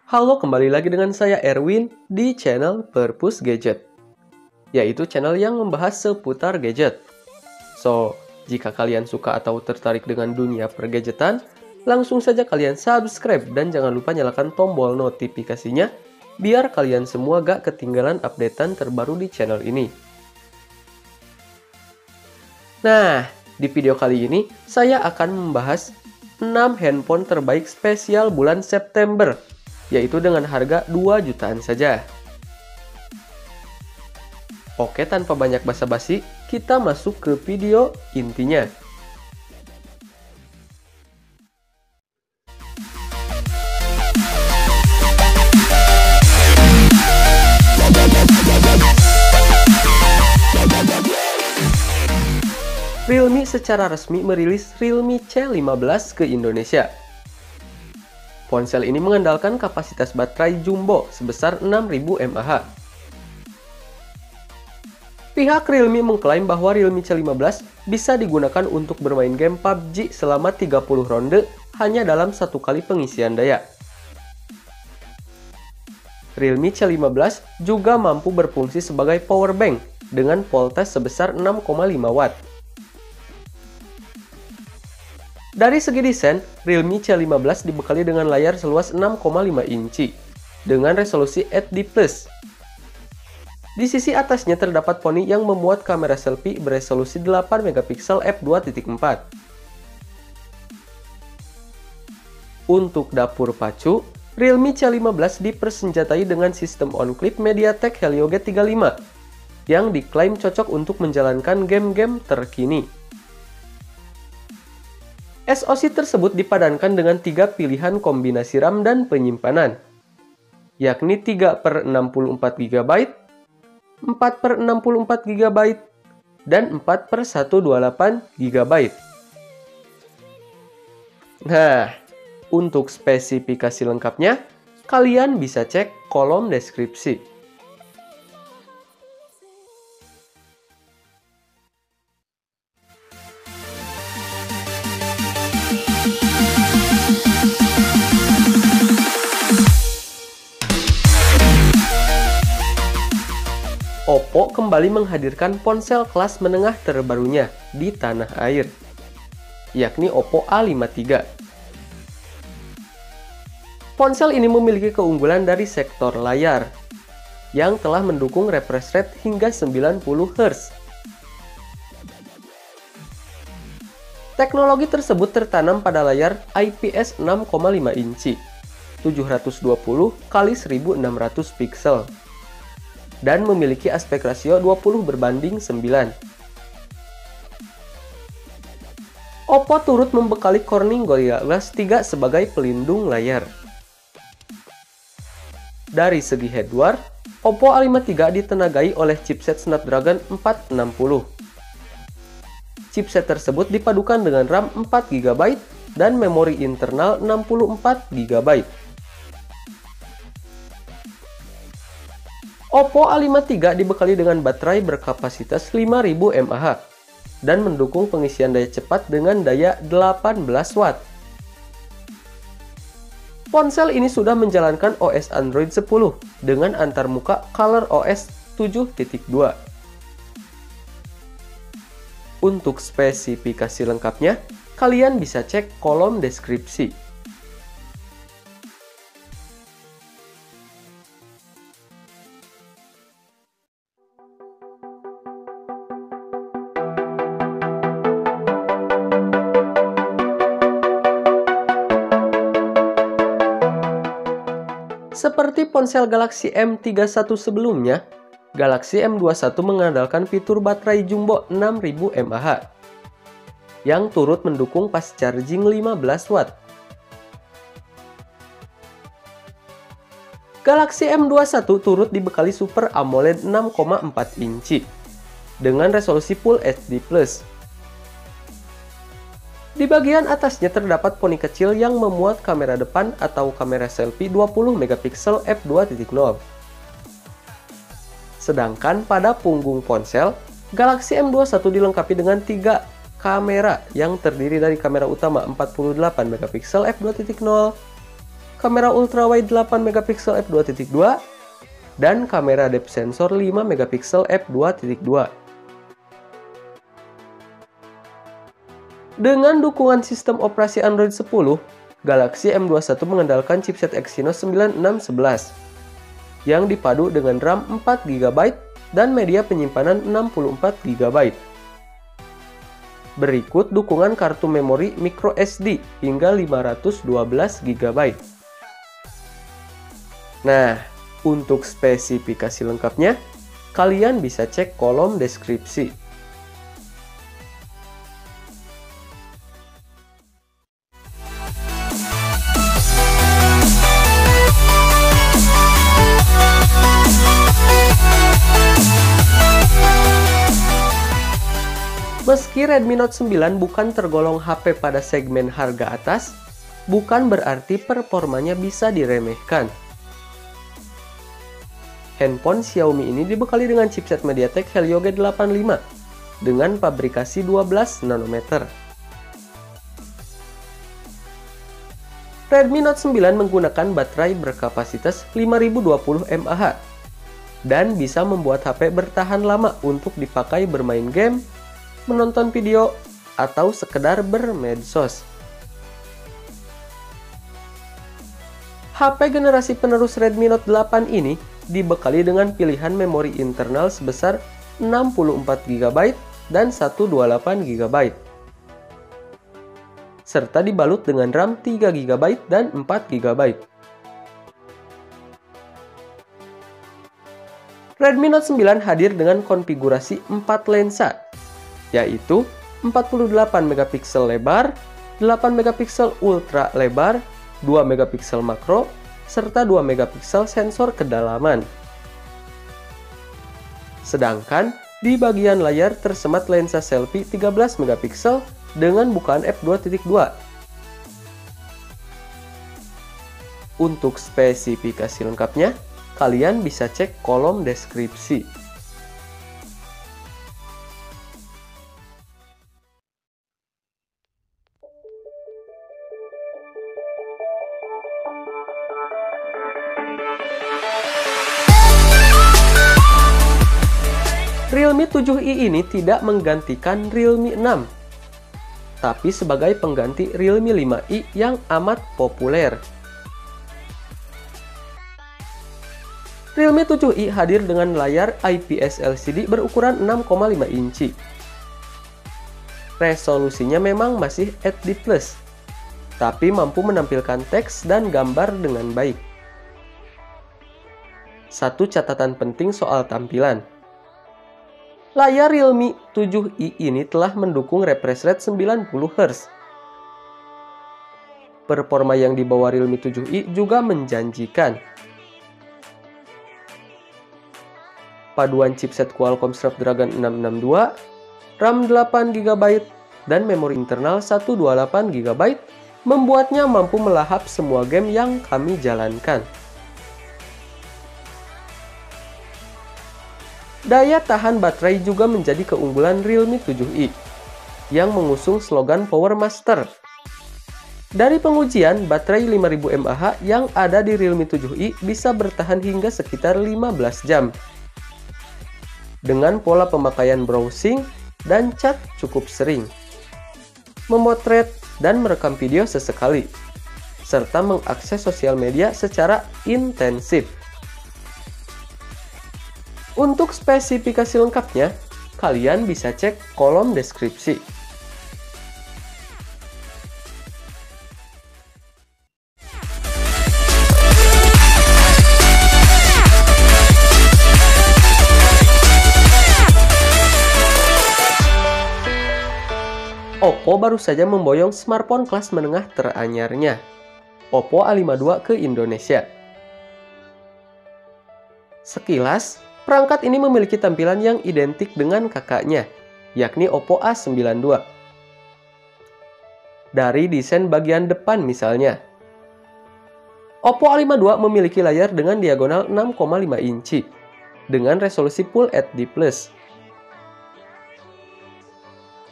Halo, kembali lagi dengan saya Erwin di channel Purpose Gadget, yaitu channel yang membahas seputar gadget. So, jika kalian suka atau tertarik dengan dunia pergadgetan, langsung saja kalian subscribe dan jangan lupa nyalakan tombol notifikasinya biar kalian semua gak ketinggalan updatean terbaru di channel ini. Nah, di video kali ini saya akan membahas 6 handphone terbaik spesial bulan September, yaitu dengan harga 2 jutaan saja. Oke, tanpa banyak basa-basi, kita masuk ke video intinya. Realme secara resmi merilis Realme C15 ke Indonesia. Ponsel ini mengandalkan kapasitas baterai jumbo sebesar 6000 mAh. Pihak Realme mengklaim bahwa Realme C15 bisa digunakan untuk bermain game PUBG selama 30 ronde hanya dalam satu kali pengisian daya. Realme C15 juga mampu berfungsi sebagai power bank dengan voltage sebesar 6,5 watt. Dari segi desain, Realme C15 dibekali dengan layar seluas 6,5 inci dengan resolusi HD+. Di sisi atasnya terdapat poni yang memuat kamera selfie beresolusi 8 megapiksel f2.4. Untuk dapur pacu, Realme C15 dipersenjatai dengan sistem on-clip MediaTek Helio G35 yang diklaim cocok untuk menjalankan game-game terkini. SoC tersebut dipadankan dengan 3 pilihan kombinasi RAM dan penyimpanan, yakni 3/64GB, 4/64GB, dan 4/128GB. Nah, untuk spesifikasi lengkapnya, kalian bisa cek kolom deskripsi. Oppo kembali menghadirkan ponsel kelas menengah terbarunya di tanah air, yakni Oppo A53. Ponsel ini memiliki keunggulan dari sektor layar, yang telah mendukung refresh rate hingga 90 Hz. Teknologi tersebut tertanam pada layar IPS 6,5 inci, 720 x 1600 pixel. Dan memiliki aspek rasio 20:9. Oppo turut membekali Corning Gorilla Glass 3 sebagai pelindung layar. Dari segi hardware, Oppo A53 ditenagai oleh chipset Snapdragon 460. Chipset tersebut dipadukan dengan RAM 4GB dan memori internal 64GB. Oppo A53 dibekali dengan baterai berkapasitas 5000 mAh dan mendukung pengisian daya cepat dengan daya 18 watt. Ponsel ini sudah menjalankan OS Android 10 dengan antarmuka ColorOS 7.2. Untuk spesifikasi lengkapnya, kalian bisa cek kolom deskripsi. Seperti ponsel Galaxy M31 sebelumnya, Galaxy M21 mengandalkan fitur baterai jumbo 6000 mAh yang turut mendukung fast charging 15 watt. Galaxy M21 turut dibekali Super AMOLED 6,4 inci dengan resolusi Full HD+. Di bagian atasnya terdapat poni kecil yang memuat kamera depan atau kamera selfie 20 megapiksel f2.0. Sedangkan pada punggung ponsel, Galaxy M21 dilengkapi dengan 3 kamera yang terdiri dari kamera utama 48 megapiksel f2.0, kamera ultrawide 8 megapiksel f2.2, dan kamera depth sensor 5 megapiksel f2.2. Dengan dukungan sistem operasi Android 10, Galaxy M21 mengandalkan chipset Exynos 9611 yang dipadu dengan RAM 4GB dan media penyimpanan 64GB. Berikut dukungan kartu memori microSD hingga 512GB. Nah, untuk spesifikasi lengkapnya, kalian bisa cek kolom deskripsi. Meski Redmi Note 9 bukan tergolong HP pada segmen harga atas, bukan berarti performanya bisa diremehkan. Handphone Xiaomi ini dibekali dengan chipset MediaTek Helio G85 dengan pabrikasi 12 nanometer. Redmi Note 9 menggunakan baterai berkapasitas 5020 mAh dan bisa membuat HP bertahan lama untuk dipakai bermain game, menonton video, atau sekedar bermedsos. HP generasi penerus Redmi Note 8 ini dibekali dengan pilihan memori internal sebesar 64GB dan 128GB, serta dibalut dengan RAM 3GB dan 4GB. Redmi Note 9 hadir dengan konfigurasi 4 lensa, yaitu 48 megapiksel lebar, 8 megapiksel ultra lebar, 2 megapiksel makro, serta 2 megapiksel sensor kedalaman. Sedangkan di bagian layar tersemat lensa selfie 13 megapiksel dengan bukaan f2.2. Untuk spesifikasi lengkapnya, kalian bisa cek kolom deskripsi. Realme 7i ini tidak menggantikan Realme 6, tapi sebagai pengganti Realme 5i yang amat populer. Realme 7i hadir dengan layar IPS LCD berukuran 6,5 inci. Resolusinya memang masih HD+, tapi mampu menampilkan teks dan gambar dengan baik. Satu catatan penting soal tampilan. Layar Realme 7i ini telah mendukung refresh rate 90Hz. Performa yang dibawa Realme 7i juga menjanjikan. Paduan chipset Qualcomm Snapdragon 662, RAM 8GB, dan memori internal 128GB membuatnya mampu melahap semua game yang kami jalankan. Daya tahan baterai juga menjadi keunggulan Realme 7i, yang mengusung slogan Power Master. Dari pengujian, baterai 5000 mAh yang ada di Realme 7i bisa bertahan hingga sekitar 15 jam. Dengan pola pemakaian browsing dan chat cukup sering, memotret dan merekam video sesekali, serta mengakses sosial media secara intensif. Untuk spesifikasi lengkapnya, kalian bisa cek kolom deskripsi. Oppo baru saja memboyong smartphone kelas menengah teranyarnya, Oppo A52 ke Indonesia. Sekilas, perangkat ini memiliki tampilan yang identik dengan kakaknya, yakni Oppo A92. Dari desain bagian depan misalnya, Oppo A52 memiliki layar dengan diagonal 6,5 inci dengan resolusi Full HD+.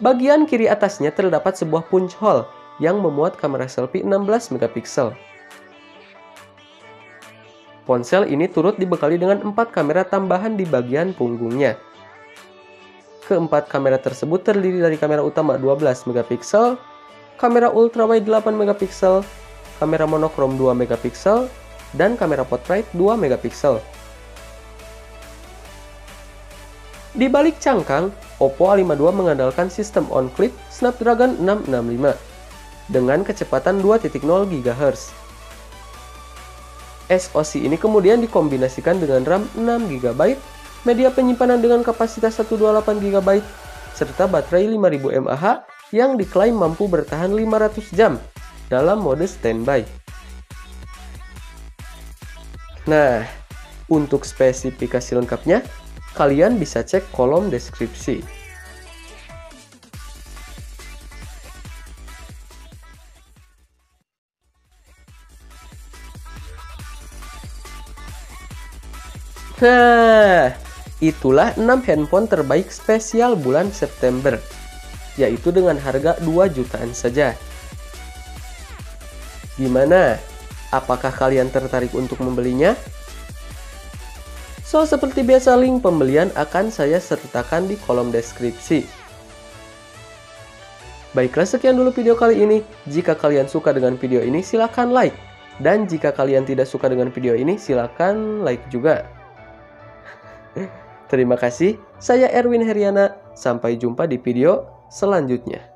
Bagian kiri atasnya terdapat sebuah punch hole yang memuat kamera selfie 16 megapiksel. Ponsel ini turut dibekali dengan 4 kamera tambahan di bagian punggungnya. Keempat kamera tersebut terdiri dari kamera utama 12 megapiksel, kamera ultrawide 8 megapiksel, kamera monokrom 2 megapiksel, dan kamera portrait 2 megapiksel. Di balik cangkang, Oppo A52 mengandalkan sistem on-click Snapdragon 665 dengan kecepatan 2.0 GHz. SoC ini kemudian dikombinasikan dengan RAM 6 GB, media penyimpanan dengan kapasitas 128 GB, serta baterai 5000 mAh yang diklaim mampu bertahan 500 jam dalam mode standby. Nah, untuk spesifikasi lengkapnya, kalian bisa cek kolom deskripsi. Nah, itulah 6 handphone terbaik spesial bulan September, yaitu dengan harga 2 jutaan saja. Gimana? Apakah kalian tertarik untuk membelinya? So, seperti biasa link pembelian akan saya sertakan di kolom deskripsi. Baiklah, sekian dulu video kali ini. Jika kalian suka dengan video ini, silahkan like. Dan jika kalian tidak suka dengan video ini, silahkan like juga. Terima kasih, saya Erwin Heriana. Sampai jumpa di video selanjutnya.